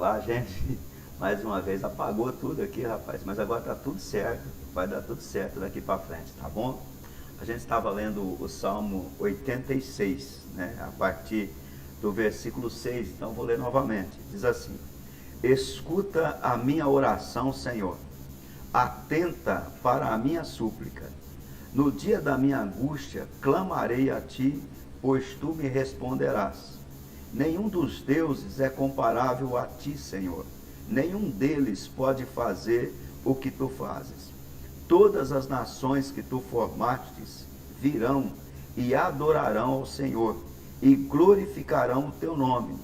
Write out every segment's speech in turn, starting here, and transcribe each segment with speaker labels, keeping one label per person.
Speaker 1: lá, a gente mais uma vez apagou tudo aqui, rapaz, mas agora tá tudo certo, vai dar tudo certo daqui para frente, tá bom? A gente estava lendo o Salmo 86, né, a partir do versículo 6, então vou ler novamente. Diz assim: escuta a minha oração, Senhor, atenta para a minha súplica. No dia da minha angústia, clamarei a ti, pois tu me responderás. Nenhum dos deuses é comparável a ti, Senhor. Nenhum deles pode fazer o que tu fazes. Todas as nações que tu formastes virão e adorarão ao Senhor e glorificarão o teu nome,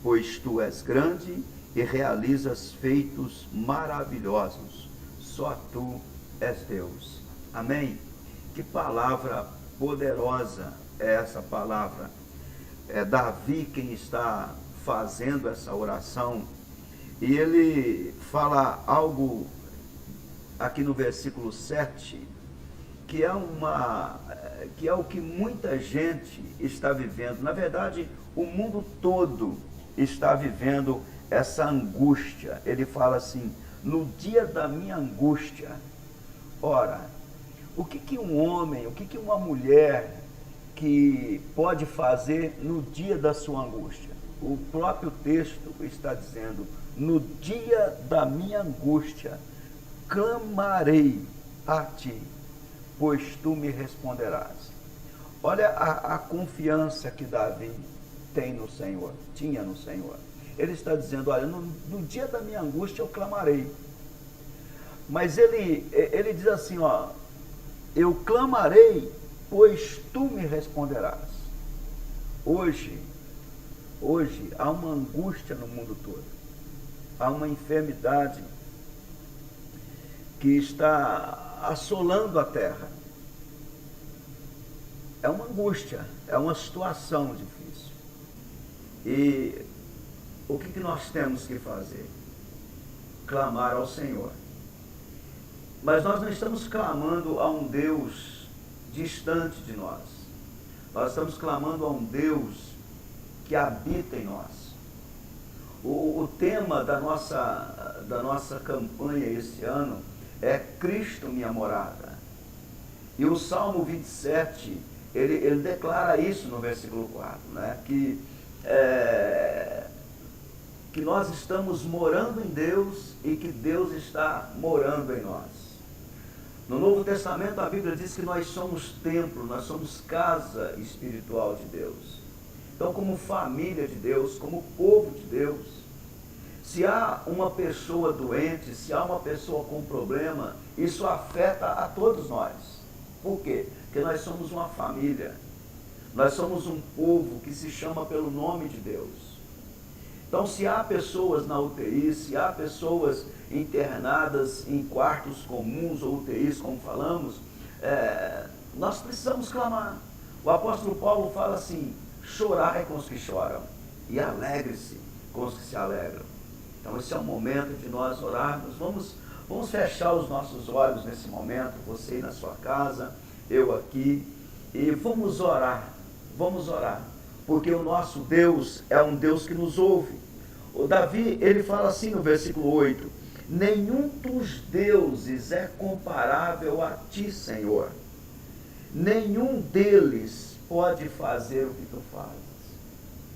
Speaker 1: pois tu és grande e realizas feitos maravilhosos. Só tu és Deus. Amém? Que palavra poderosa é essa palavra. É Davi quem está fazendo essa oração, e ele fala algo aqui no versículo 7, que é o que muita gente está vivendo. Na verdade, o mundo todo está vivendo essa angústia. Ele fala assim: no dia da minha angústia. Ora, o que um homem, o que uma mulher que pode fazer no dia da sua angústia? O próprio texto está dizendo: no dia da minha angústia, clamarei a ti, pois tu me responderás. Olha a confiança que Davi tem no Senhor, tinha no Senhor. Ele está dizendo: olha, no dia da minha angústia eu clamarei. Mas ele diz assim, ó: eu clamarei, pois tu me responderás. Hoje há uma angústia no mundo todo. Há uma enfermidade que está assolando a terra. É uma angústia, é uma situação difícil. E o que nós temos que fazer? Clamar ao Senhor. Mas nós não estamos clamando a um Deus distante de nós. Nós estamos clamando a um Deus que habita em nós. O tema da nossa campanha esse ano é Cristo, minha morada. E o Salmo 27, ele declara isso no versículo 4, né? Que nós estamos morando em Deus e que Deus está morando em nós. No Novo Testamento, a Bíblia diz que nós somos templo, nós somos casa espiritual de Deus. Então, como família de Deus, como povo de Deus, se há uma pessoa doente, se há uma pessoa com problema, isso afeta a todos nós. Por quê? Porque nós somos uma família. Nós somos um povo que se chama pelo nome de Deus. Então, se há pessoas na UTI, se há pessoas internadas em quartos comuns ou UTIs, como falamos, nós precisamos clamar. O apóstolo Paulo fala assim: chorai com os que choram e alegre-se com os que se alegram. Então esse é o momento de nós orarmos. Vamos fechar os nossos olhos nesse momento, você aí na sua casa, eu aqui, e vamos orar, porque o nosso Deus é um Deus que nos ouve. O Davi, ele fala assim no versículo 8: nenhum dos deuses é comparável a ti, Senhor. Nenhum deles pode fazer o que tu fazes.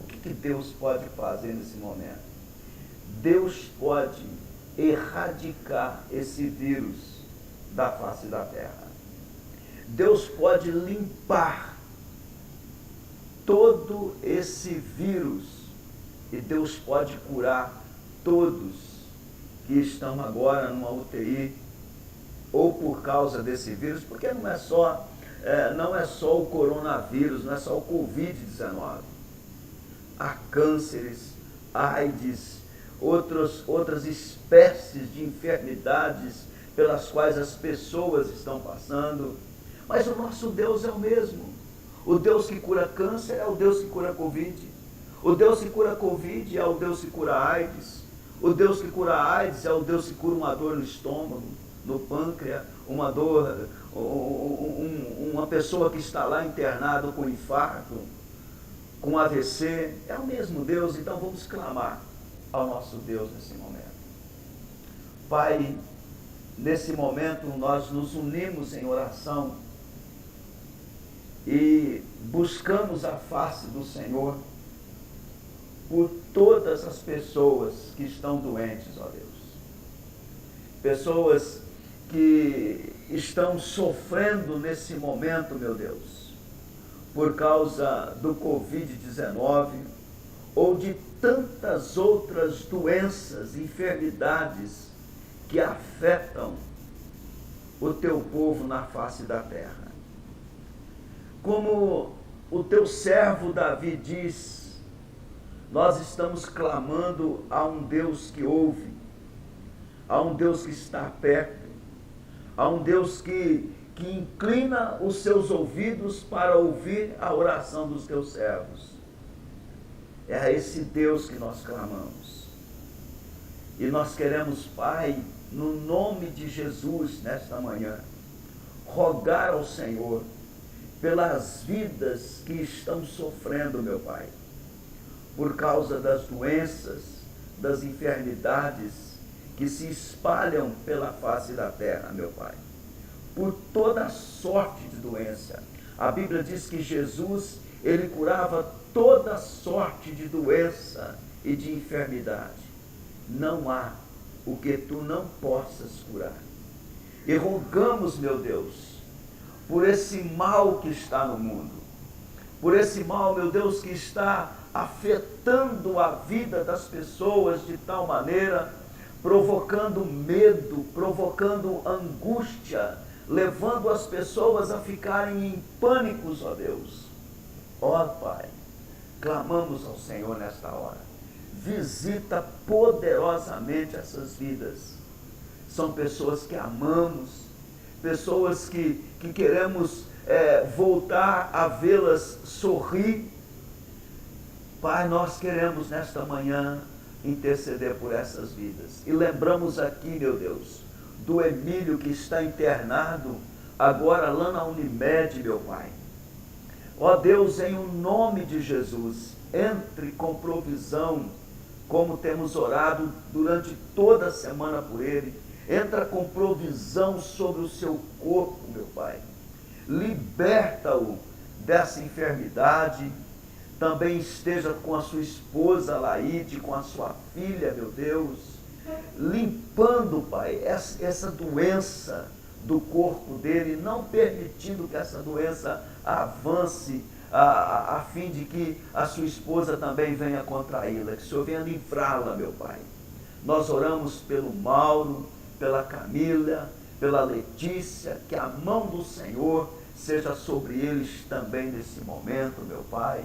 Speaker 1: O que Deus pode fazer nesse momento? Deus pode erradicar esse vírus da face da terra. Deus pode limpar todo esse vírus e Deus pode curar todos que estão agora numa UTI ou por causa desse vírus, porque não é só o coronavírus, não é só o Covid-19. Há cânceres, AIDS, outras espécies de enfermidades pelas quais as pessoas estão passando, mas o nosso Deus é o mesmo. O Deus que cura câncer é o Deus que cura Covid. O Deus que cura Covid é o Deus que cura AIDS. O Deus que cura AIDS é o Deus que cura uma dor no estômago, no pâncreas, uma dor, uma pessoa que está lá internada com infarto, com AVC. É o mesmo Deus, então vamos clamar. ao nosso Deus nesse momento. Pai, nesse momento nós nos unimos em oração e buscamos a face do Senhor por todas as pessoas que estão doentes, ó Deus. Pessoas que estão sofrendo nesse momento, meu Deus, por causa do Covid-19 ou de tantas outras doenças, enfermidades que afetam o teu povo na face da terra. Como o teu servo Davi diz, nós estamos clamando a um Deus que ouve, a um Deus que está perto, a um Deus que inclina os seus ouvidos para ouvir a oração dos teus servos. É a esse Deus que nós clamamos. E nós queremos, Pai, no nome de Jesus, nesta manhã, rogar ao Senhor pelas vidas que estão sofrendo, meu Pai, por causa das doenças, das enfermidades que se espalham pela face da terra, meu Pai, por toda sorte de doença. A Bíblia diz que Jesus, ele curava toda sorte de doença e de enfermidade. Não há o que tu não possas curar. E rogamos, meu Deus, por esse mal que está no mundo, por esse mal, meu Deus, que está afetando a vida das pessoas de tal maneira, provocando medo, provocando angústia, levando as pessoas a ficarem em pânicos, ó Deus. Ó Pai, clamamos ao Senhor nesta hora. Visita poderosamente essas vidas. São pessoas que amamos, pessoas que queremos voltar a vê-las sorrir. Pai, nós queremos nesta manhã interceder por essas vidas. E lembramos aqui, meu Deus, do Emílio que está internado agora lá na Unimed, meu Pai. Ó Deus, em o nome de Jesus, entre com provisão, como temos orado durante toda a semana por ele. Entra com provisão sobre o seu corpo, meu Pai. Liberta-o dessa enfermidade. Também esteja com a sua esposa Laíde, com a sua filha, meu Deus, limpando, Pai, essa doença do corpo dele, não permitindo que essa doença avance, a fim de que a sua esposa também venha contraí-la, que o Senhor venha livrá-la, meu Pai. Nós oramos pelo Mauro, pela Camila, pela Letícia, que a mão do Senhor seja sobre eles também nesse momento, meu Pai.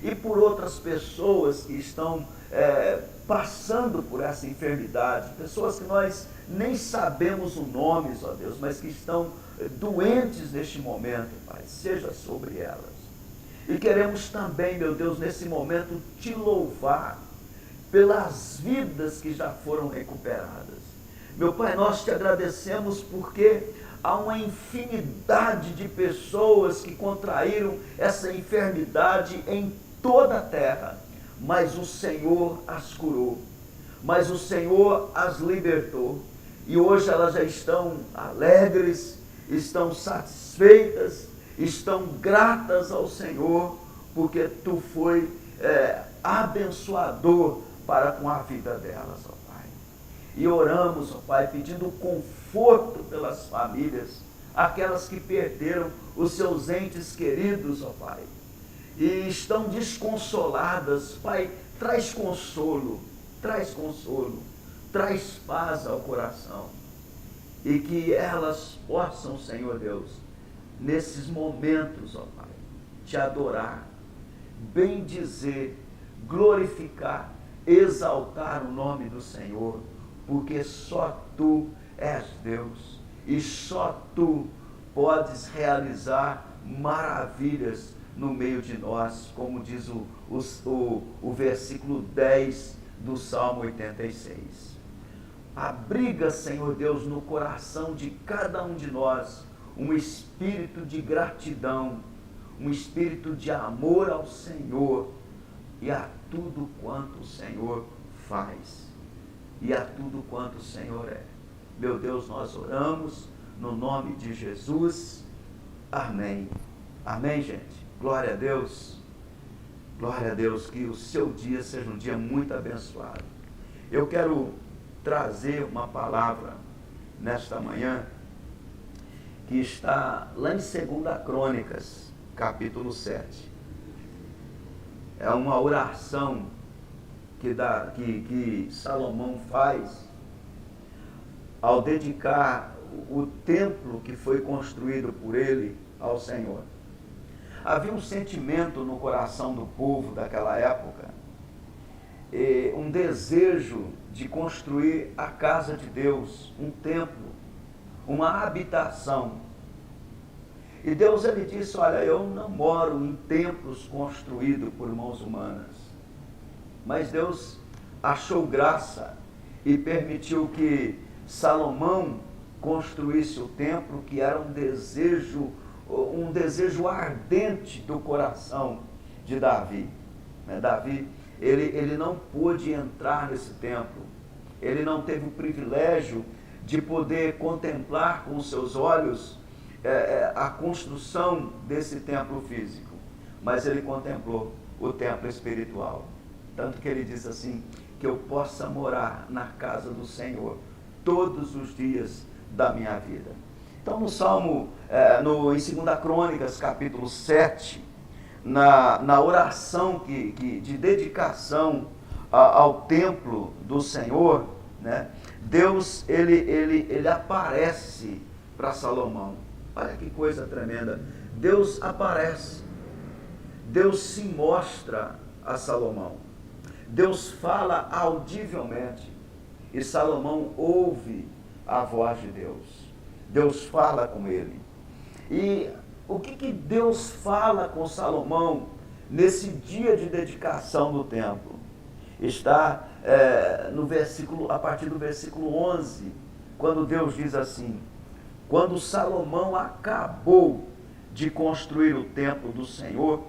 Speaker 1: E por outras pessoas que estão passando por essa enfermidade, pessoas que nós nem sabemos o nome, ó Deus, mas que estão doentes neste momento, Pai, seja sobre elas. E queremos também, meu Deus, nesse momento, te louvar pelas vidas que já foram recuperadas. Meu Pai, nós te agradecemos porque há uma infinidade de pessoas que contraíram essa enfermidade em toda a terra, mas o Senhor as curou, mas o Senhor as libertou, e hoje elas já estão alegres, estão satisfeitas, estão gratas ao Senhor, porque tu foi abençoador para com a vida delas, ó Pai. E oramos, ó Pai, pedindo conforto pelas famílias, aquelas que perderam os seus entes queridos, ó Pai, e estão desconsoladas. Pai, traz consolo, traz paz ao coração, e que elas possam, Senhor Deus, nesses momentos, ó Pai, te adorar, bendizer, glorificar, exaltar o nome do Senhor, porque só tu és Deus, e só tu podes realizar maravilhas no meio de nós, como diz o versículo 10 do Salmo 86. Abriga, Senhor Deus, no coração de cada um de nós um espírito de gratidão, um espírito de amor ao Senhor e a tudo quanto o Senhor faz e a tudo quanto o Senhor é. Meu Deus, nós oramos no nome de Jesus. Amém. Amém, gente. Glória a Deus. Glória a Deus, que o seu dia seja um dia muito abençoado. Eu quero trazer uma palavra nesta manhã que está lá em 2 Crônicas, capítulo 7. É uma oração que Salomão faz ao dedicar o templo que foi construído por ele ao Senhor. Havia um sentimento no coração do povo daquela época, um desejo de construir a casa de Deus, um templo, uma habitação. E Deus, ele disse, olha, eu não moro em templos construídos por mãos humanas. Mas Deus achou graça e permitiu que Salomão construísse o templo, que era um desejo ardente do coração de Davi. Davi, ele não pôde entrar nesse templo. Ele não teve o privilégio de poder contemplar com os seus olhos a construção desse templo físico, mas ele contemplou o templo espiritual. Tanto que ele diz assim, que eu possa morar na casa do Senhor todos os dias da minha vida. Então no Salmo, em 2 Crônicas, capítulo 7, na oração de dedicação ao templo do Senhor, né, Deus, ele aparece para Salomão. Olha que coisa tremenda. Deus aparece. Deus se mostra a Salomão. Deus fala audivelmente. E Salomão ouve a voz de Deus. Deus fala com ele. E o que Deus fala com Salomão nesse dia de dedicação do templo? Está a partir do versículo 11, quando Deus diz assim: quando Salomão acabou de construir o templo do Senhor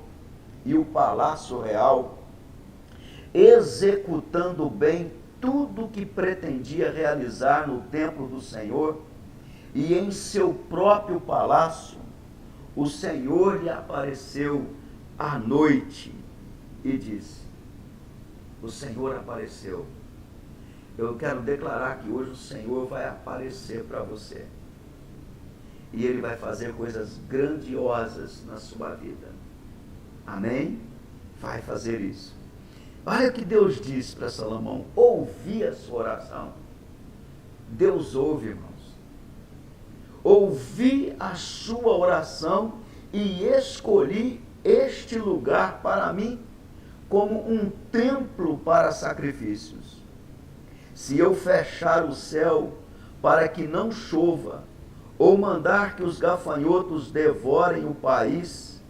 Speaker 1: e o palácio real, executando bem tudo o que pretendia realizar no templo do Senhor e em seu próprio palácio, o Senhor lhe apareceu à noite e disse: o Senhor apareceu. Eu quero declarar que hoje o Senhor vai aparecer para você. E Ele vai fazer coisas grandiosas na sua vida. Amém? Vai fazer isso. Olha o que Deus disse para Salomão: ouvi a sua oração. Deus ouve, irmãos. Ouvi a sua oração e escolhi este lugar para mim como um templo para sacrifícios. Se eu fechar o céu para que não chova, ou mandar que os gafanhotos devorem o país,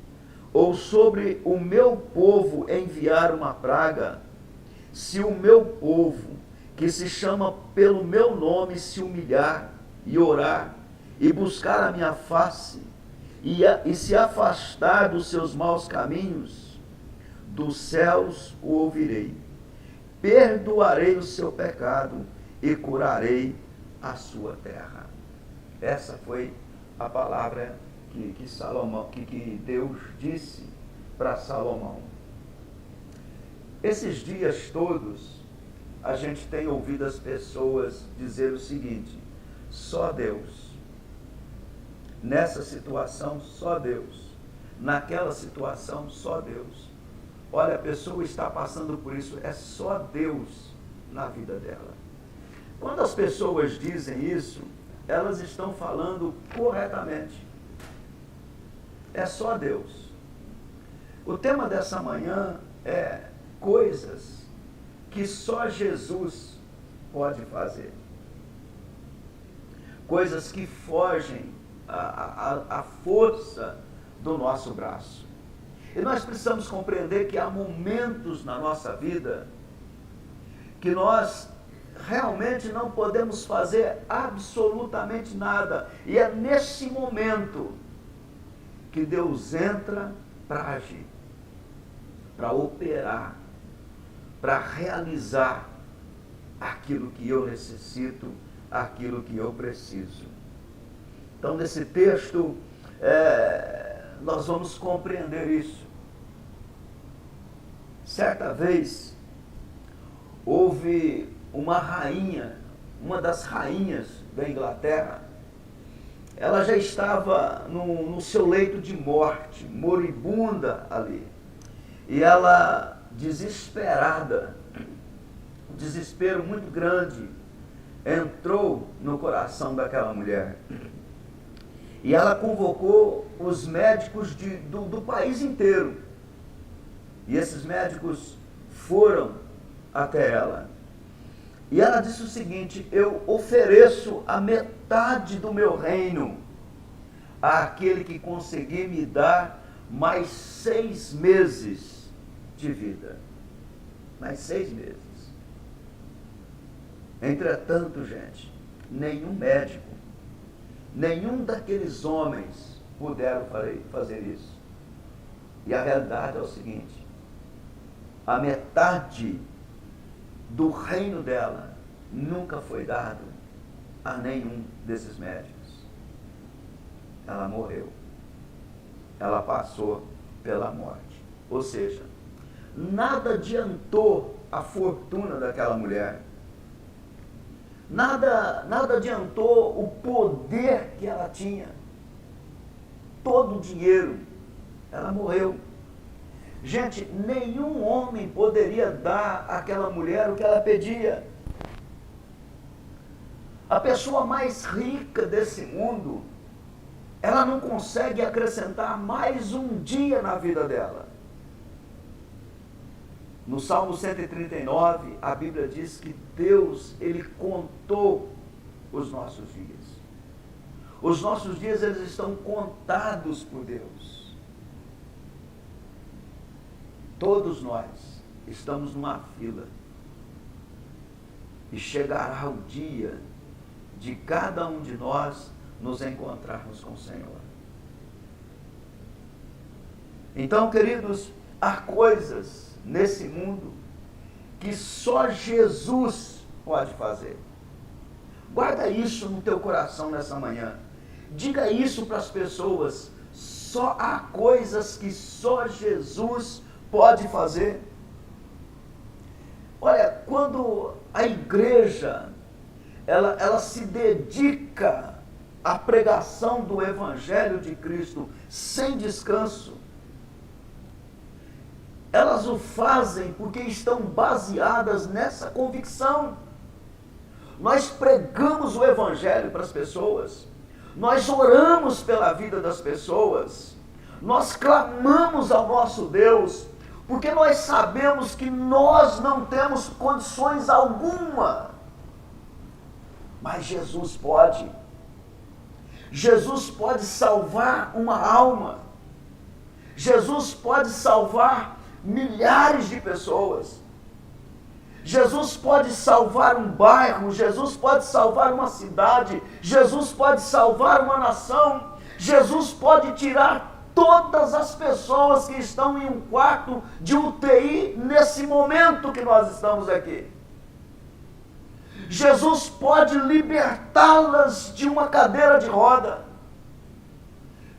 Speaker 1: ou sobre o meu povo enviar uma praga, se o meu povo, que se chama pelo meu nome, se humilhar e orar, e buscar a minha face, e se afastar dos seus maus caminhos, dos céus o ouvirei, perdoarei o seu pecado e curarei a sua terra. Essa foi a palavra que Deus disse para Salomão. Esses dias todos, a gente tem ouvido as pessoas dizer o seguinte: só Deus. Nessa situação, só Deus. Naquela situação, só Deus. Olha, a pessoa está passando por isso, é só Deus na vida dela. Quando as pessoas dizem isso, elas estão falando corretamente. É só Deus. O tema dessa manhã é coisas que só Jesus pode fazer. Coisas que fogem à força do nosso braço. E nós precisamos compreender que há momentos na nossa vida que nós realmente não podemos fazer absolutamente nada. E é nesse momento que Deus entra para agir, para operar, para realizar aquilo que eu necessito, aquilo que eu preciso. Então, nesse texto, nós vamos compreender isso. Certa vez, houve uma rainha, uma das rainhas da Inglaterra. Ela já estava no seu leito de morte, moribunda ali. E ela, desesperada, um desespero muito grande, entrou no coração daquela mulher. E ela convocou os médicos do país inteiro. E esses médicos foram até ela. E ela disse o seguinte: eu ofereço a metade do meu reino àquele que conseguir me dar mais 6 meses de vida. Mais 6 meses. Entretanto, gente, nenhum médico, nenhum daqueles homens puderam fazer isso. E a realidade é o seguinte: a metade do reino dela nunca foi dado a nenhum desses médicos. Ela morreu. Ela passou pela morte. Ou seja, nada adiantou a fortuna daquela mulher. Nada adiantou o poder que ela tinha. Todo o dinheiro. Ela morreu. Gente, nenhum homem poderia dar àquela mulher o que ela pedia. A pessoa mais rica desse mundo, ela não consegue acrescentar mais um dia na vida dela. No Salmo 139, a Bíblia diz que Deus, Ele contou os nossos dias. Os nossos dias, eles estão contados por Deus. Todos nós estamos numa fila. E chegará o dia de cada um de nós nos encontrarmos com o Senhor. Então, queridos, há coisas nesse mundo que só Jesus pode fazer. Guarda isso no teu coração nessa manhã. Diga isso para as pessoas. Só há coisas que só Jesus pode fazer. Olha, quando a igreja ela se dedica à pregação do Evangelho de Cristo sem descanso, elas o fazem porque estão baseadas nessa convicção. Nós pregamos o Evangelho para as pessoas, nós oramos pela vida das pessoas, nós clamamos ao nosso Deus, porque nós sabemos que nós não temos condições alguma, mas Jesus pode. Jesus pode salvar uma alma. Jesus pode salvar milhares de pessoas. Jesus pode salvar um bairro. Jesus pode salvar uma cidade. Jesus pode salvar uma nação. Jesus pode tirar todas as pessoas que estão em um quarto de UTI nesse momento que nós estamos aqui. Jesus pode libertá-las de uma cadeira de roda.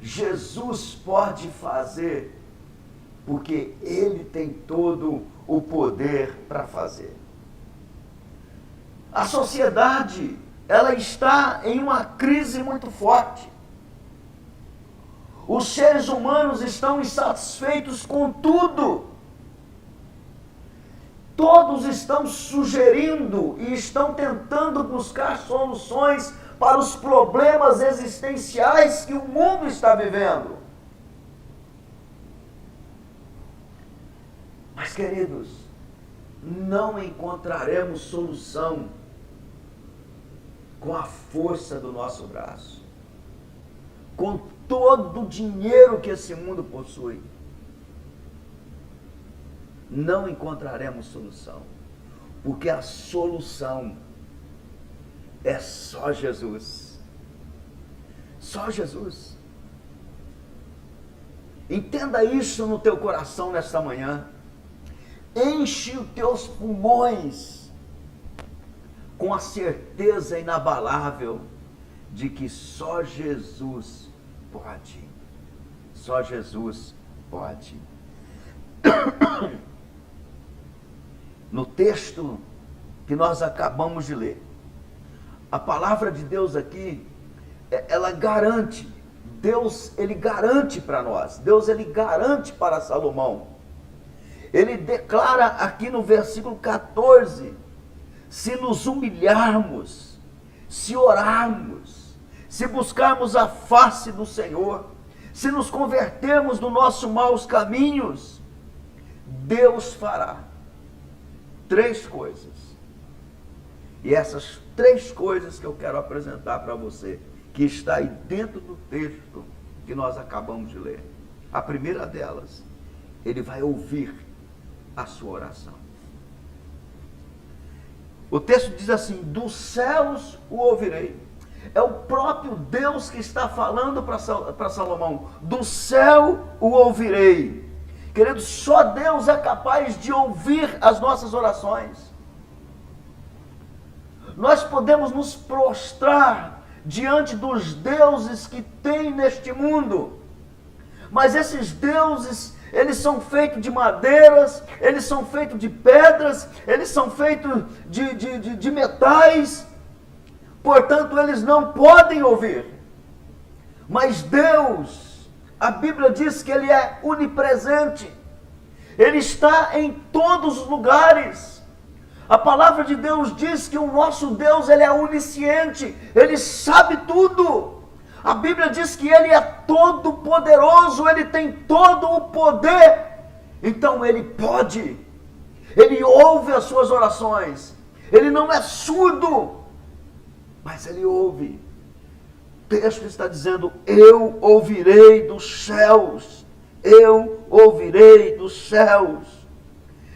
Speaker 1: Jesus pode fazer, porque Ele tem todo o poder para fazer. A sociedade, ela está em uma crise muito forte. Os seres humanos estão insatisfeitos com tudo. Todos estão sugerindo e estão tentando buscar soluções para os problemas existenciais que o mundo está vivendo. Mas, queridos, não encontraremos solução com a força do nosso braço, com todo o dinheiro que esse mundo possui. Não encontraremos solução, porque a solução é só Jesus. Só Jesus. Entenda isso no teu coração nesta manhã. Enche os teus pulmões com a certeza inabalável de que só Jesus pode. Só Jesus pode. No texto que nós acabamos de ler, a palavra de Deus aqui, ela garante, Deus, ele garante para nós, Deus, ele garante para Salomão. Ele declara aqui no versículo 14, se nos humilharmos, se orarmos, se buscarmos a face do Senhor, se nos convertermos dos nossos maus caminhos, Deus fará 3 coisas. E essas 3 coisas que eu quero apresentar para você, que está aí dentro do texto que nós acabamos de ler. A primeira delas, ele vai ouvir a sua oração. O texto diz assim: dos céus o ouvirei. É o próprio Deus que está falando para Salomão. Do céu o ouvirei. Querido, só Deus é capaz de ouvir as nossas orações. Nós podemos nos prostrar diante dos deuses que tem neste mundo, mas esses deuses, eles são feitos de madeiras, eles são feitos de pedras, eles são feitos de metais, portanto eles não podem ouvir. Mas Deus, a Bíblia diz que Ele é onipresente, Ele está em todos os lugares. A palavra de Deus diz que o nosso Deus, Ele é onisciente, Ele sabe tudo. A Bíblia diz que Ele é todo poderoso, Ele tem todo o poder. Então Ele pode, Ele ouve as suas orações. Ele não é surdo, mas Ele ouve. O texto está dizendo: eu ouvirei dos céus, eu ouvirei dos céus.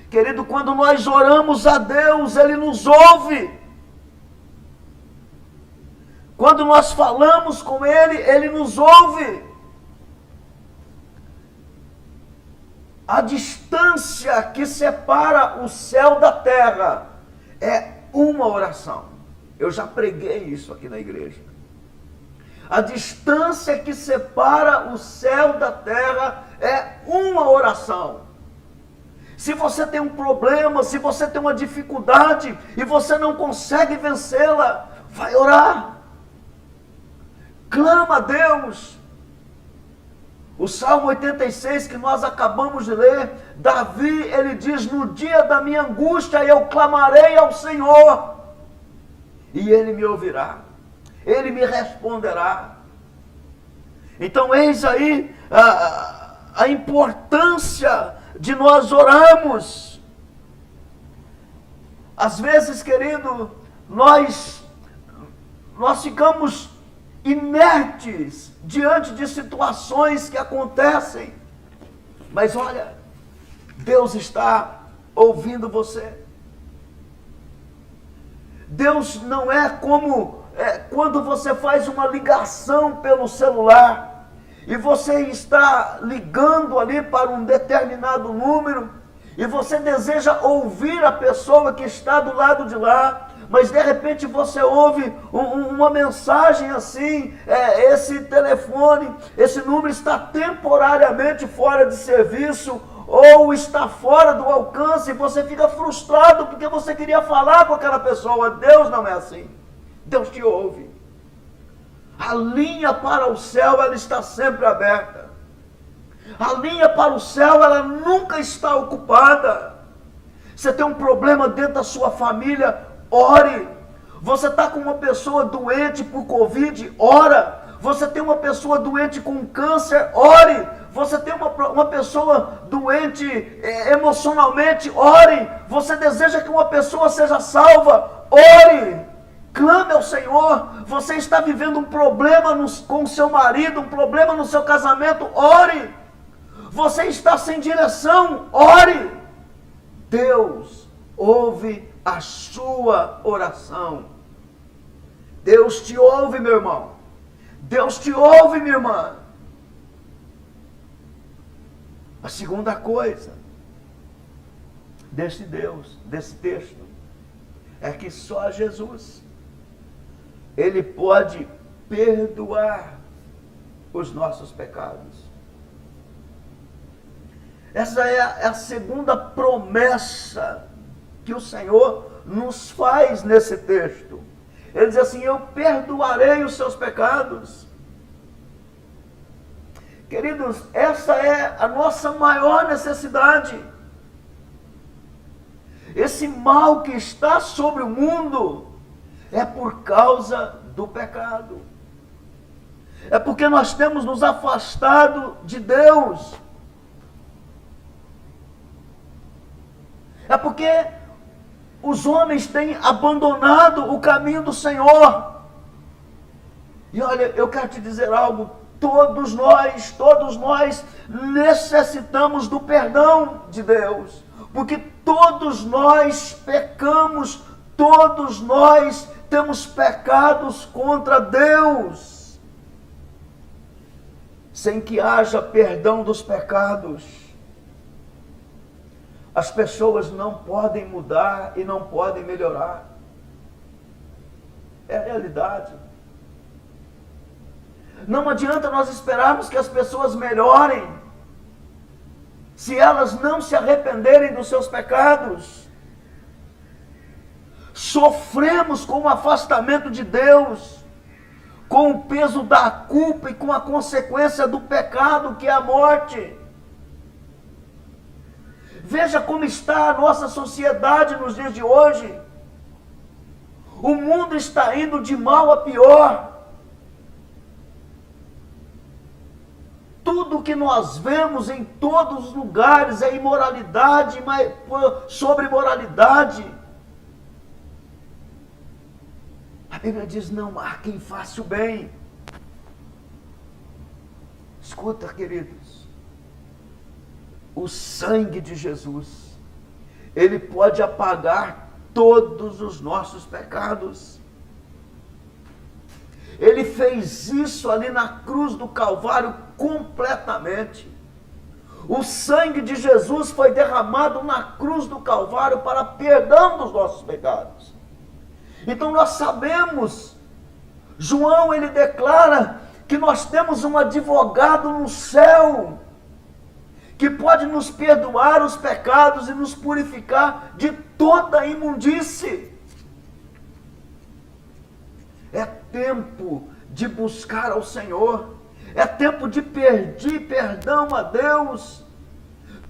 Speaker 1: Querido, quando nós oramos a Deus, Ele nos ouve. Quando nós falamos com Ele, Ele nos ouve. A distância que separa o céu da terra é uma oração. Eu já preguei isso aqui na igreja. A distância que separa o céu da terra é uma oração. Se você tem um problema, se você tem uma dificuldade e você não consegue vencê-la, vai orar. Clama a Deus. O Salmo 86 que nós acabamos de ler, Davi, ele diz: no dia da minha angústia eu clamarei ao Senhor, e Ele me ouvirá, Ele me responderá. Então eis aí a importância de nós orarmos. Às vezes, querido, nós ficamos inertes diante de situações que acontecem. Mas olha, Deus está ouvindo você. Deus não é como quando você faz uma ligação pelo celular e você está ligando ali para um determinado número e você deseja ouvir a pessoa que está do lado de lá, mas de repente você ouve uma mensagem assim: esse telefone, esse número está temporariamente fora de serviço, ou está fora do alcance, e você fica frustrado porque você queria falar com aquela pessoa. Deus não é assim. Deus te ouve. A linha para o céu, ela está sempre aberta. A linha para o céu, ela nunca está ocupada. Você tem um problema dentro da sua família, ore. Você está com uma pessoa doente por Covid, ora. Você tem uma pessoa doente com câncer, ore. Você tem uma pessoa doente emocionalmente, ore. Você deseja que uma pessoa seja salva, ore. Clame ao Senhor. Você está vivendo um problema com o seu marido, um problema no seu casamento, ore. Você está sem direção, ore. Deus ouve a sua oração. Deus te ouve, meu irmão. Deus te ouve, minha irmã. A segunda coisa desse texto, é que só Jesus, Ele pode perdoar os nossos pecados. Essa é a segunda promessa que o Senhor nos faz nesse texto. Ele diz assim: eu perdoarei os seus pecados. Queridos, essa é a nossa maior necessidade. Esse mal que está sobre o mundo é por causa do pecado. É porque nós temos nos afastado de Deus. É porque os homens têm abandonado o caminho do Senhor. E olha, eu quero te dizer algo: todos nós necessitamos do perdão de Deus, porque todos nós pecamos, todos nós temos pecados contra Deus. Sem que haja perdão dos pecados, as pessoas não podem mudar e não podem melhorar. É a realidade. Não adianta nós esperarmos que as pessoas melhorem se elas não se arrependerem dos seus pecados. Sofremos com o afastamento de Deus, com o peso da culpa e com a consequência do pecado, que é a morte. Veja como está a nossa sociedade nos dias de hoje. O mundo está indo de mal a pior. Tudo que nós vemos em todos os lugares é imoralidade, sobre imoralidade. A Bíblia diz: não há quem faça o bem. Escuta, queridos, o sangue de Jesus, Ele pode apagar todos os nossos pecados. Ele fez isso ali na cruz do Calvário completamente. O sangue de Jesus foi derramado na cruz do Calvário para perdão dos nossos pecados. Então nós sabemos, João ele declara que nós temos um advogado no céu, que pode nos perdoar os pecados e nos purificar de toda a imundície. É tempo de buscar ao Senhor, é tempo de pedir perdão a Deus,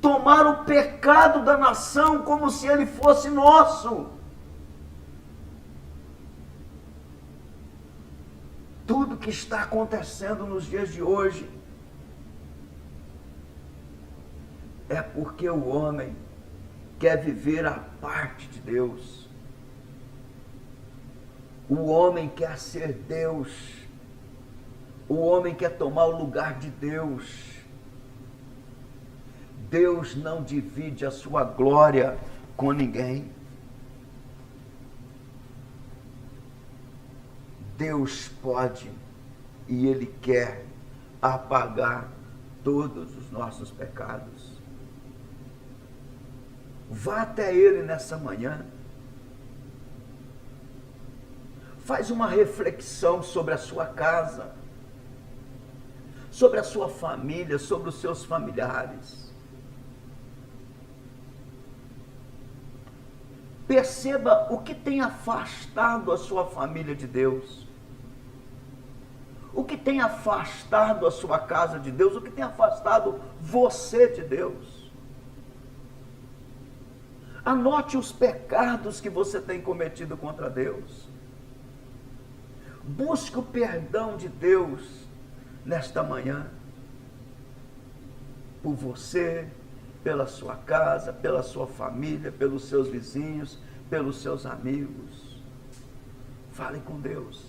Speaker 1: tomar o pecado da nação como se ele fosse nosso. Tudo que está acontecendo nos dias de hoje é porque o homem quer viver a parte de Deus. O homem quer ser Deus. O homem quer tomar o lugar de Deus. Deus não divide a sua glória com ninguém. Deus pode e Ele quer apagar todos os nossos pecados. Vá até Ele nessa manhã. Faz uma reflexão sobre a sua casa, sobre a sua família, sobre os seus familiares. Perceba o que tem afastado a sua família de Deus. O que tem afastado a sua casa de Deus, o que tem afastado você de Deus. Anote os pecados que você tem cometido contra Deus. Busque o perdão de Deus nesta manhã, por você, pela sua casa, pela sua família, pelos seus vizinhos, pelos seus amigos. Fale com Deus,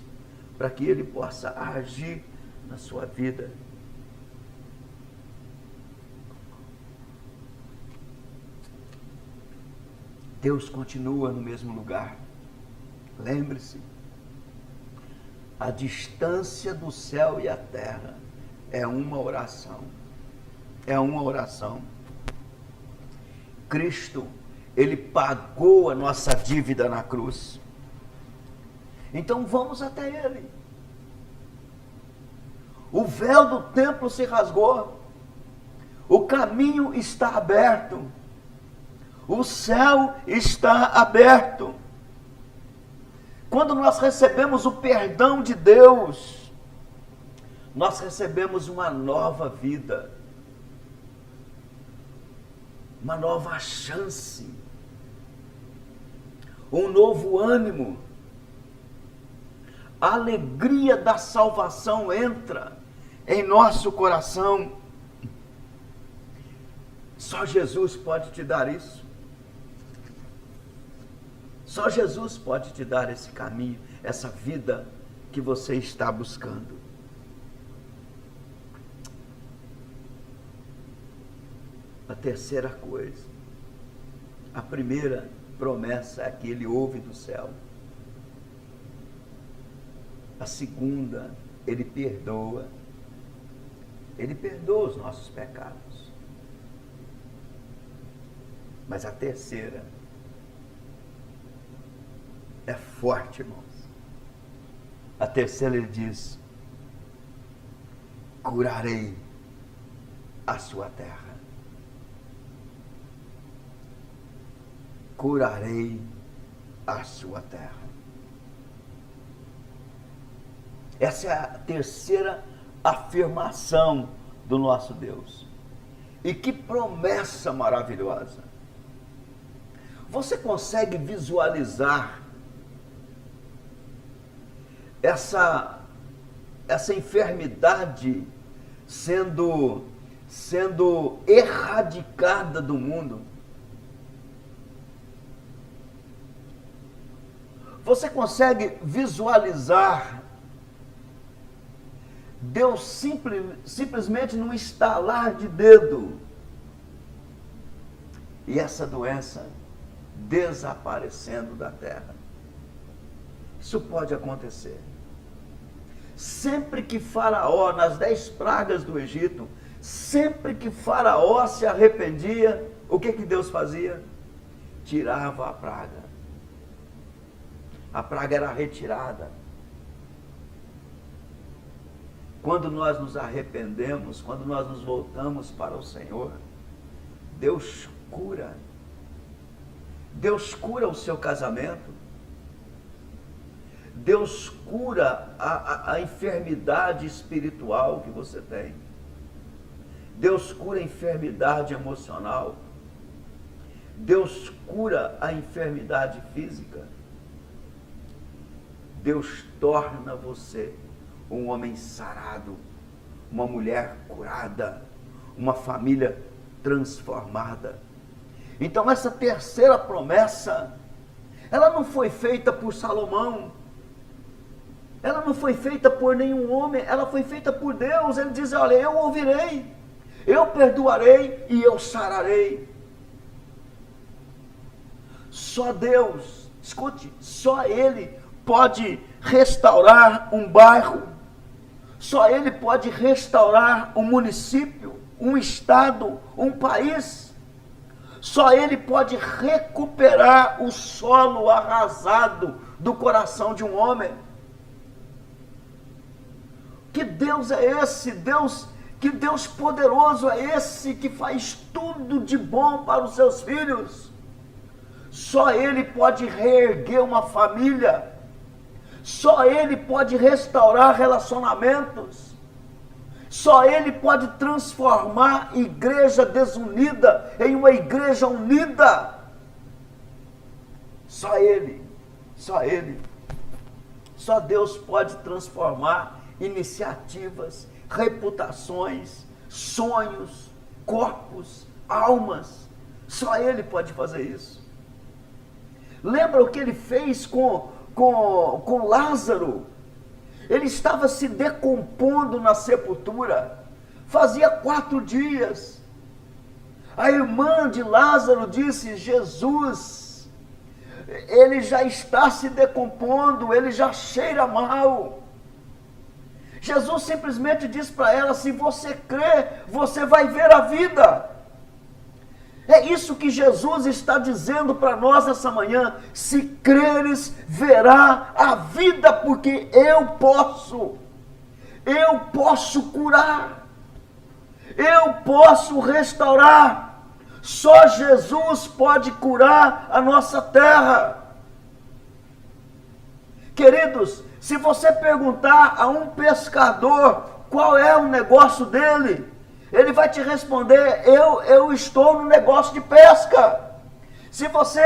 Speaker 1: para que Ele possa agir na sua vida. Deus continua no mesmo lugar. Lembre-se, a distância do céu e a terra é uma oração. É uma oração. Cristo, Ele pagou a nossa dívida na cruz. Então vamos até Ele. O véu do templo se rasgou. O caminho está aberto. O céu está aberto. Quando nós recebemos o perdão de Deus, nós recebemos uma nova vida, uma nova chance, um novo ânimo. A alegria da salvação entra em nosso coração. Só Jesus pode te dar isso. Só Jesus pode te dar esse caminho, essa vida que você está buscando. A terceira coisa, a primeira promessa é que Ele ouve do céu. A segunda, Ele perdoa. Ele perdoa os nossos pecados. Mas a terceira é forte, irmãos. A terceira Ele diz: curarei a sua terra. Curarei a sua terra. Essa é a terceira afirmação do nosso Deus. E que promessa maravilhosa! Você consegue visualizar essa enfermidade sendo erradicada do mundo? Você consegue visualizar Deus simplesmente num estalar de dedo e essa doença desaparecendo da terra? Isso pode acontecer. Sempre que Faraó, nas 10 pragas do Egito, sempre que Faraó se arrependia, o que Deus fazia? Tirava a praga. A praga era retirada. Quando nós nos arrependemos, quando nós nos voltamos para o Senhor, Deus cura. Deus cura o seu casamento. Deus cura a enfermidade espiritual que você tem. Deus cura a enfermidade emocional. Deus cura a enfermidade física. Deus torna você um homem sarado, uma mulher curada, uma família transformada. Então essa terceira promessa, ela não foi feita por Salomão, ela não foi feita por nenhum homem, ela foi feita por Deus. Ele diz: olha, eu ouvirei, eu perdoarei e eu sararei. Só Deus, escute, só Ele pode restaurar um bairro, só Ele pode restaurar um município, um estado, um país. Só Ele pode recuperar o solo arrasado do coração de um homem. Que Deus é esse? Que Deus poderoso é esse que faz tudo de bom para os seus filhos? Só Ele pode reerguer uma família. Só Ele pode restaurar relacionamentos. Só Ele pode transformar igreja desunida em uma igreja unida. Só Ele. Só Ele. Só Deus pode transformar iniciativas, reputações, sonhos, corpos, almas. Só Ele pode fazer isso. Lembra o que Ele fez com Lázaro? Ele estava se decompondo na sepultura, fazia 4 dias. A irmã de Lázaro disse: Jesus, ele já está se decompondo, ele já cheira mal. Jesus simplesmente disse para ela: se você crer, você vai ver a vida. É isso que Jesus está dizendo para nós nessa manhã. Se creres, verá a vida, porque eu posso curar, eu posso restaurar. Só Jesus pode curar a nossa terra. Queridos, se você perguntar a um pescador qual é o negócio dele, ele vai te responder: eu estou no negócio de pesca. Se você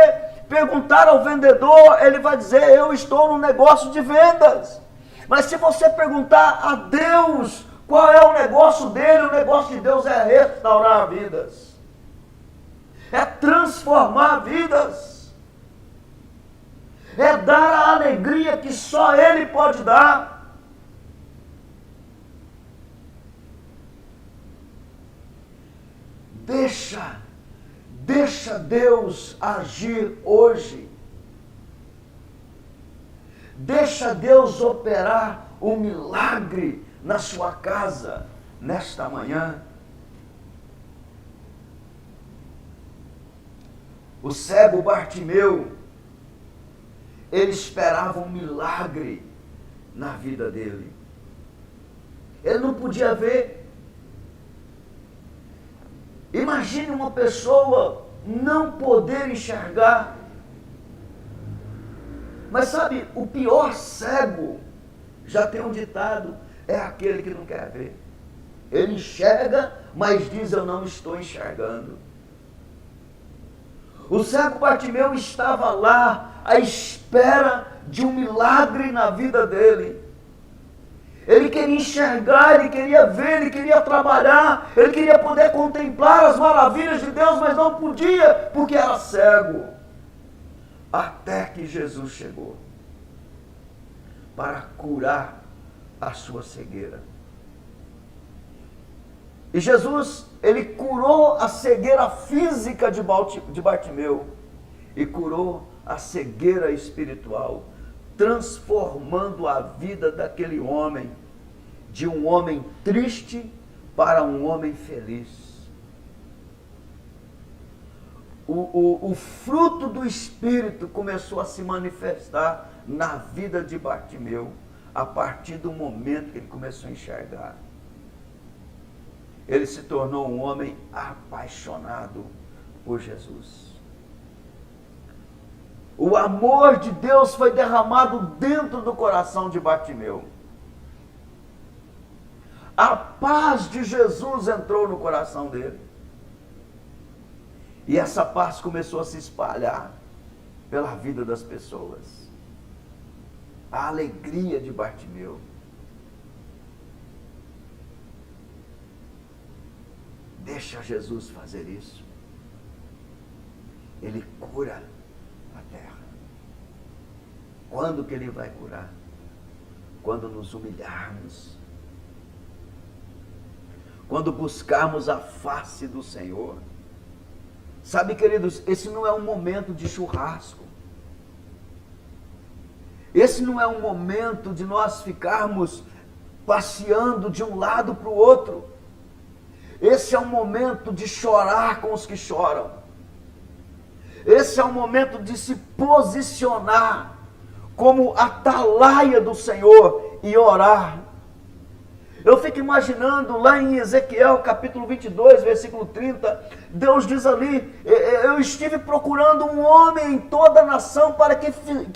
Speaker 1: perguntar ao vendedor, ele vai dizer: eu estou no negócio de vendas. Mas se você perguntar a Deus qual é o negócio dele, o negócio de Deus é restaurar vidas, é transformar vidas, é dar a alegria que só Ele pode dar. Deixa Deus agir hoje. Deixa Deus operar um milagre na sua casa nesta manhã. O cego Bartimeu, ele esperava um milagre na vida dele. Ele não podia ver. Imagine uma pessoa não poder enxergar. Mas sabe, o pior cego, já tem um ditado, é aquele que não quer ver. Ele enxerga, mas diz: eu não estou enxergando. O cego Bartimeu estava lá à espera de um milagre na vida dele. Ele queria enxergar, ele queria ver, ele queria trabalhar, ele queria poder contemplar as maravilhas de Deus, mas não podia, porque era cego. Até que Jesus chegou para curar a sua cegueira. E Jesus, ele curou a cegueira física de Bartimeu e curou a cegueira espiritual, transformando a vida daquele homem, de um homem triste para um homem feliz. O fruto do Espírito começou a se manifestar na vida de Bartimeu, a partir do momento que ele começou a enxergar. Ele se tornou um homem apaixonado por Jesus. O amor de Deus foi derramado dentro do coração de Bartimeu. A paz de Jesus entrou no coração dele. E essa paz começou a se espalhar pela vida das pessoas. A alegria de Bartimeu. Deixa Jesus fazer isso. Ele cura a terra. Quando que Ele vai curar? Quando nos humilharmos. Quando buscarmos a face do Senhor. Sabe, queridos, esse não é um momento de churrasco. Esse não é um momento de nós ficarmos passeando de um lado para o outro. Esse é um momento de chorar com os que choram. Esse é um momento de se posicionar como atalaia do Senhor e orar. Eu fico imaginando lá em Ezequiel capítulo 22, versículo 30, Deus diz ali: eu estive procurando um homem em toda a nação para que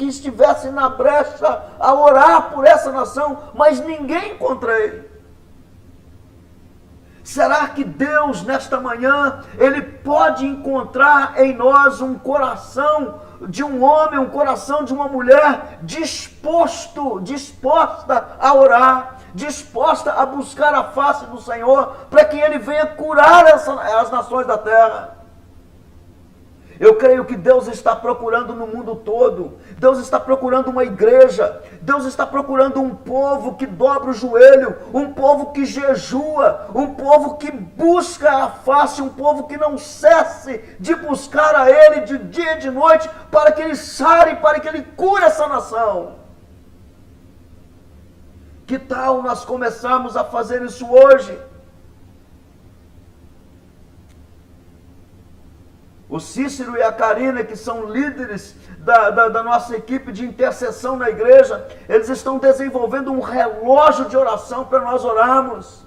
Speaker 1: estivesse na brecha a orar por essa nação, mas ninguém encontrei. Será que Deus, nesta manhã, Ele pode encontrar em nós um coração de um homem, um coração de uma mulher disposta a orar, disposta a buscar a face do Senhor, para que Ele venha curar as nações da terra? Eu creio que Deus está procurando no mundo todo. Deus está procurando uma igreja. Deus está procurando um povo que dobra o joelho, um povo que jejua, um povo que busca a face, um povo que não cesse de buscar a Ele de dia e de noite, para que Ele sare, para que Ele cure essa nação. Que tal nós começarmos a fazer isso hoje? O Cícero e a Karina, que são líderes da nossa equipe de intercessão na igreja, eles estão desenvolvendo um relógio de oração para nós orarmos.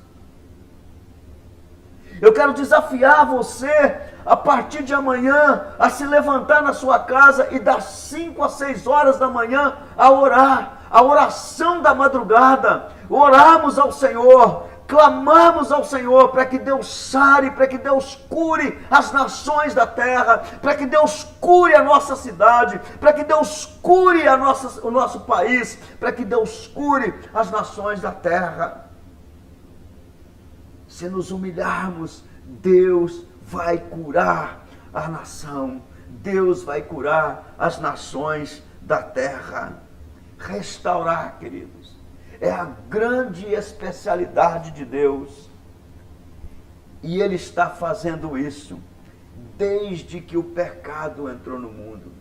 Speaker 1: Eu quero desafiar você, a partir de amanhã, a se levantar na sua casa e das 5 às 6 horas da manhã a orar, a oração da madrugada, orarmos ao Senhor, clamamos ao Senhor para que Deus sare, para que Deus cure as nações da terra, para que Deus cure a nossa cidade, para que Deus cure o nosso país, para que Deus cure as nações da terra. Se nos humilharmos, Deus vai curar a nação, Deus vai curar as nações da terra. Restaurar, queridos, é a grande especialidade de Deus. E Ele está fazendo isso desde que o pecado entrou no mundo.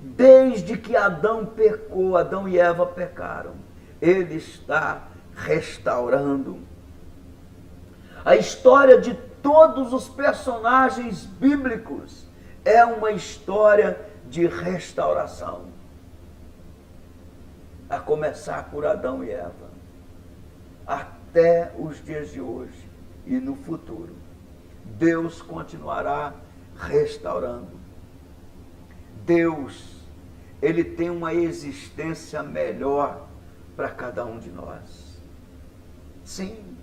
Speaker 1: Desde que Adão pecou, Adão e Eva pecaram, Ele está restaurando. A história de todos os personagens bíblicos é uma história de restauração. A começar por Adão e Eva, até os dias de hoje e no futuro, Deus continuará restaurando. Deus, Ele tem uma existência melhor para cada um de nós. Sim,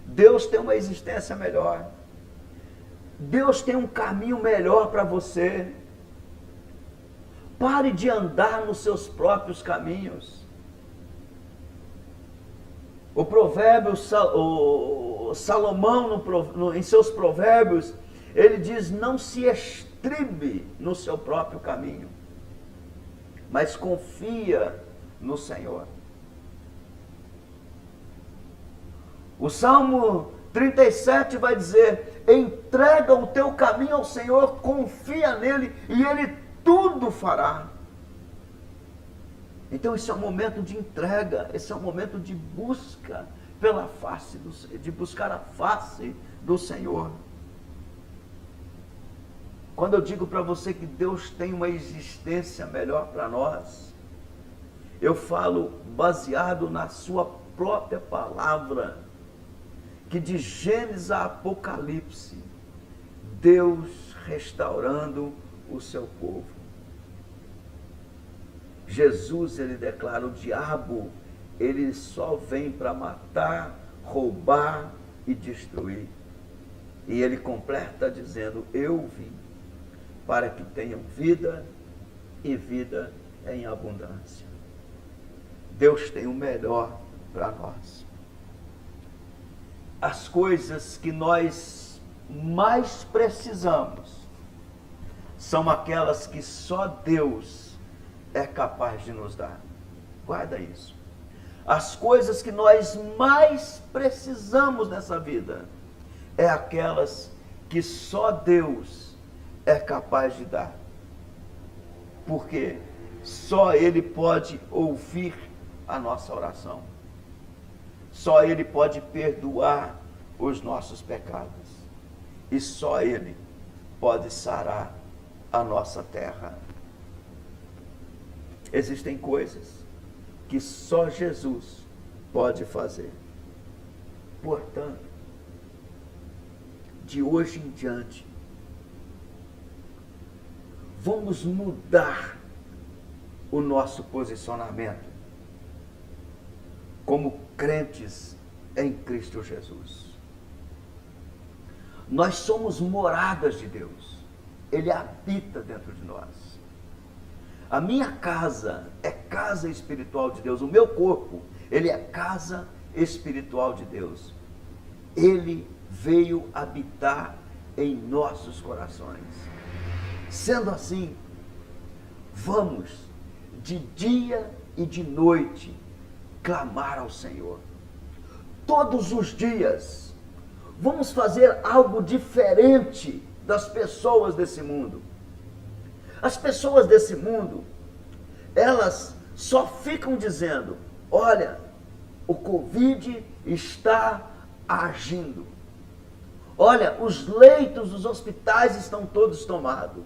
Speaker 1: Deus tem uma existência melhor. Deus tem um caminho melhor para você. Pare de andar nos seus próprios caminhos. Salomão, em seus provérbios, ele diz: não se estribe no seu próprio caminho, mas confia no Senhor. O Salmo 37 vai dizer: entrega o teu caminho ao Senhor, confia nele e Ele tudo fará. Então esse é um momento de entrega, esse é um momento de busca pela face de buscar a face do Senhor. Quando eu digo para você que Deus tem uma existência melhor para nós, eu falo baseado na sua própria palavra, que de Gênesis a Apocalipse, Deus restaurando o seu povo. Jesus, ele declara: o diabo, ele só vem para matar, roubar e destruir. E ele completa dizendo: eu vim para que tenham vida e vida em abundância. Deus tem o melhor para nós. As coisas que nós mais precisamos são aquelas que só Deus é capaz de nos dar. Guarda isso. As coisas que nós mais precisamos nessa vida é aquelas que só Deus é capaz de dar. Porque só Ele pode ouvir a nossa oração. Só Ele pode perdoar os nossos pecados. E só Ele pode sarar a nossa terra. Existem coisas que só Jesus pode fazer. Portanto, de hoje em diante, vamos mudar o nosso posicionamento como crentes em Cristo Jesus. Nós somos moradas de Deus. Ele habita dentro de nós. A minha casa é casa espiritual de Deus. O meu corpo, ele é casa espiritual de Deus. Ele veio habitar em nossos corações. Sendo assim, vamos de dia e de noite clamar ao Senhor. Todos os dias, vamos fazer algo diferente das pessoas desse mundo. As pessoas desse mundo, elas só ficam dizendo: olha, o Covid está agindo. Olha, os leitos dos hospitais estão todos tomados.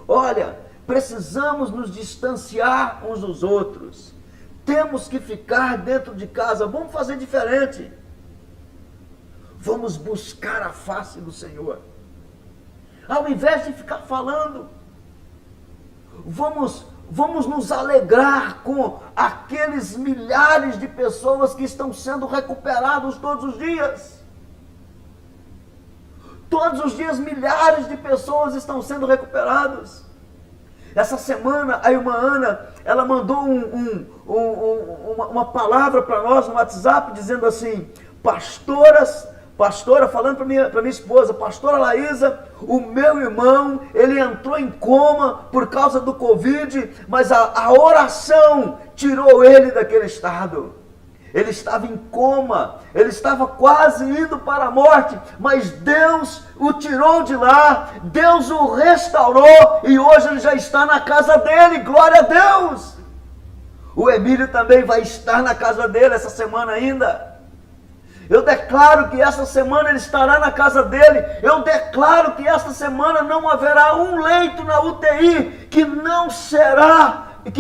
Speaker 1: Olha, precisamos nos distanciar uns dos outros. Temos que ficar dentro de casa. Vamos fazer diferente. Vamos buscar a face do Senhor. Ao invés de ficar falando, vamos nos alegrar com aqueles milhares de pessoas que estão sendo recuperados todos os dias. Todos os dias milhares de pessoas estão sendo recuperadas. Essa semana a irmã Ana, ela mandou uma palavra para nós no WhatsApp dizendo assim: pastora, falando para minha esposa, pastora Laísa, o meu irmão, ele entrou em coma por causa do Covid, mas a oração tirou ele daquele estado. Ele estava em coma, ele estava quase indo para a morte, mas Deus o tirou de lá, Deus o restaurou e hoje ele já está na casa dele, glória a Deus. O Emílio também vai estar na casa dele essa semana ainda. Eu declaro que essa semana ele estará na casa dele. Eu declaro que esta semana não haverá um leito na UTI que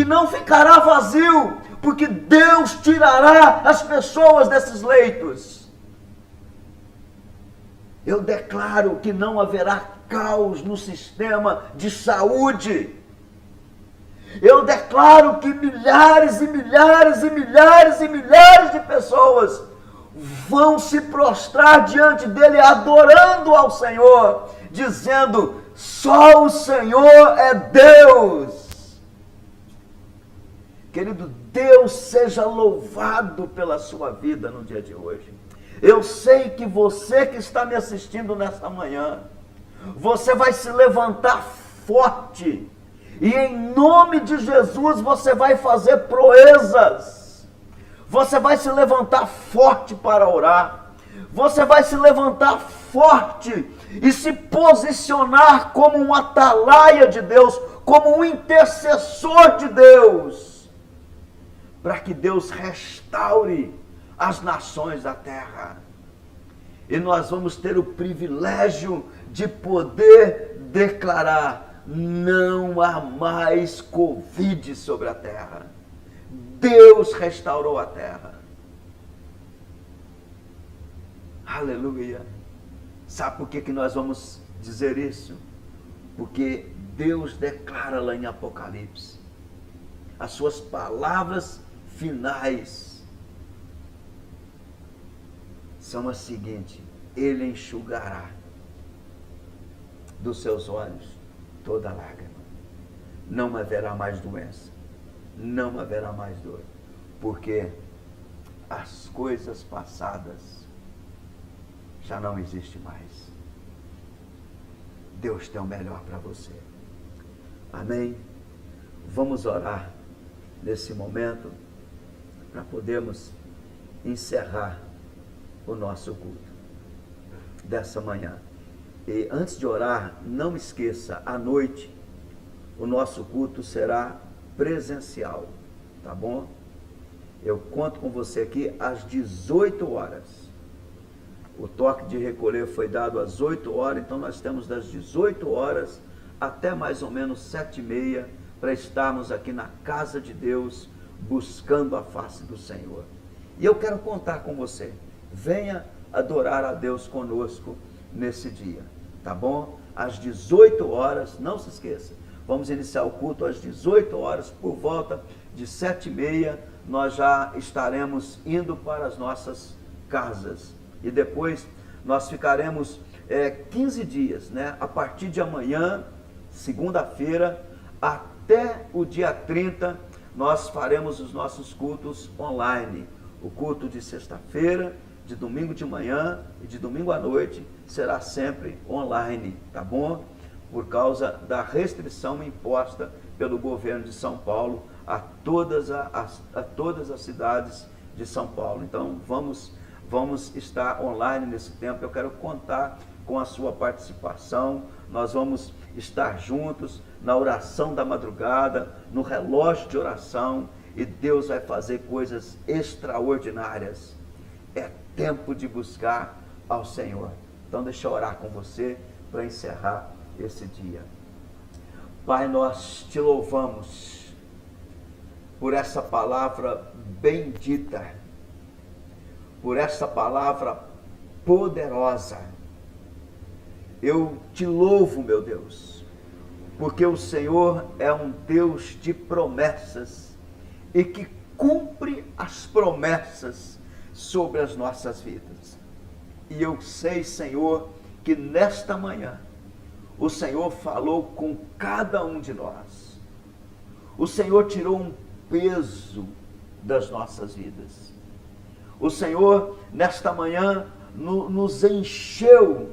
Speaker 1: não ficará vazio, porque Deus tirará as pessoas desses leitos. Eu declaro que não haverá caos no sistema de saúde. Eu declaro que milhares e milhares e milhares e milhares de pessoas vão se prostrar diante dele, adorando ao Senhor, dizendo: só o Senhor é Deus. Querido, Deus seja louvado pela sua vida no dia de hoje. Eu sei que você que está me assistindo nesta manhã, você vai se levantar forte, e em nome de Jesus você vai fazer proezas. Você vai se levantar forte para orar. Você vai se levantar forte e se posicionar como um atalaia de Deus, como um intercessor de Deus, para que Deus restaure as nações da terra. E nós vamos ter o privilégio de poder declarar: não há mais Covid sobre a terra. Deus restaurou a terra. Aleluia. Sabe por que nós vamos dizer isso? Porque Deus declara lá em Apocalipse, as suas palavras finais são as seguintes: Ele enxugará dos seus olhos toda lágrima. Não haverá mais doença, não haverá mais dor, porque as coisas passadas já não existem mais. Deus tem o melhor para você. Amém? Vamos orar nesse momento para podermos encerrar o nosso culto dessa manhã. E antes de orar, não esqueça, à noite o nosso culto será presencial, tá bom? Eu conto com você aqui às 18 horas. O toque de recolher foi dado às 8 horas, então nós temos das 18 horas até mais ou menos 7h30 para estarmos aqui na casa de Deus, buscando a face do Senhor. E eu quero contar com você. Venha adorar a Deus conosco nesse dia, tá bom? Às 18 horas, não se esqueça, vamos iniciar o culto às 18 horas, por volta de 7h30, nós já estaremos indo para as nossas casas. E depois nós ficaremos 15 dias, né? A partir de amanhã, segunda-feira, até o dia 30, nós faremos os nossos cultos online. O culto de sexta-feira, de domingo de manhã e de domingo à noite será sempre online, tá bom? Por causa da restrição imposta pelo governo de São Paulo a todas as cidades de São Paulo. Então vamos estar online nesse tempo. Eu quero contar com a sua participação. Nós vamos estar juntos na oração da madrugada, no relógio de oração, e Deus vai fazer coisas extraordinárias. É tempo de buscar ao Senhor. Então deixa eu orar com você para encerrar esse dia. Pai, nós te louvamos por essa palavra bendita, por essa palavra poderosa. Eu te louvo, meu Deus, porque o Senhor é um Deus de promessas e que cumpre as promessas sobre as nossas vidas. E eu sei, Senhor, que nesta manhã o Senhor falou com cada um de nós. O Senhor tirou um peso das nossas vidas. O Senhor, nesta manhã, nos encheu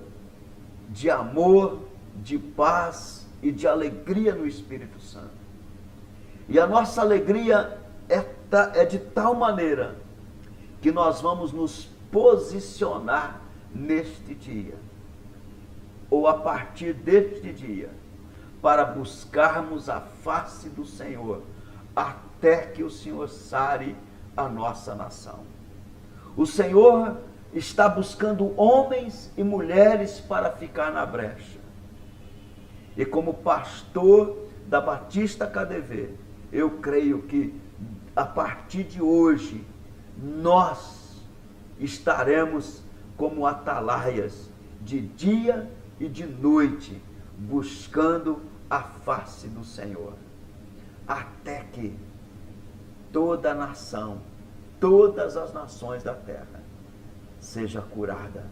Speaker 1: de amor, de paz e de alegria no Espírito Santo. E a nossa alegria é de tal maneira que nós vamos nos posicionar neste dia, ou a partir deste dia, para buscarmos a face do Senhor, até que o Senhor sare a nossa nação. O Senhor está buscando homens e mulheres para ficar na brecha. E como pastor da Batista KDV, eu creio que a partir de hoje, nós estaremos como atalaias de dia e de noite, buscando a face do Senhor, até que toda a nação, todas as nações da terra, seja curada.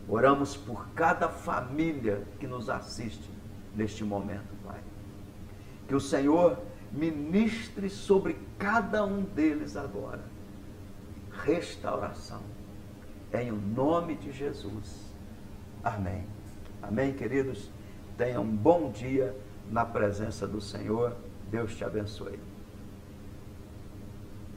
Speaker 1: Oramos por cada família que nos assiste neste momento, Pai. Que o Senhor ministre sobre cada um deles agora restauração, em o nome de Jesus. Amém. Amém, queridos? Tenham um bom dia na presença do Senhor. Deus te abençoe.